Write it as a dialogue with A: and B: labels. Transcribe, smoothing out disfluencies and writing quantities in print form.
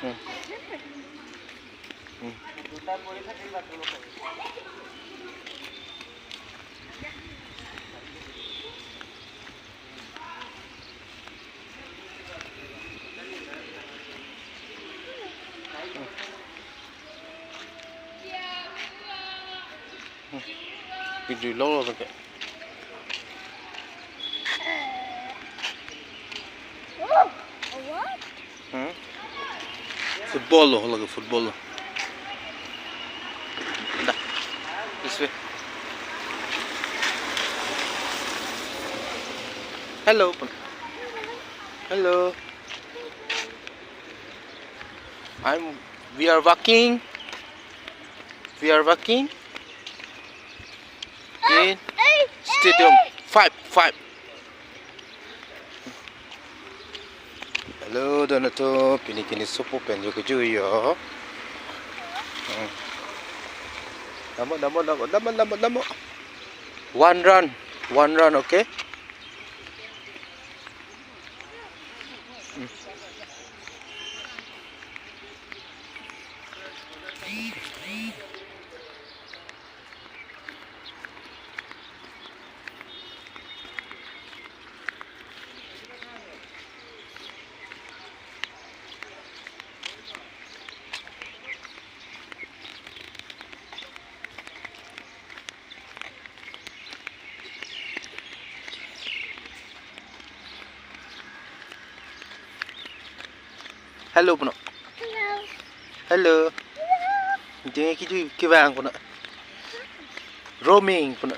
A: Hmm. Hmm. Video lâu rồi kìa. Hmm? Football loh, lagi football loh. Dah, this way. Hello. Hello. We are walking. We are walking in stadium. Five. Hello, Donato. Pini supu penjo keju yo. Damo. One run, okay? Hello puno. Hello. Jangan kiju kibang puno. Roaming puno.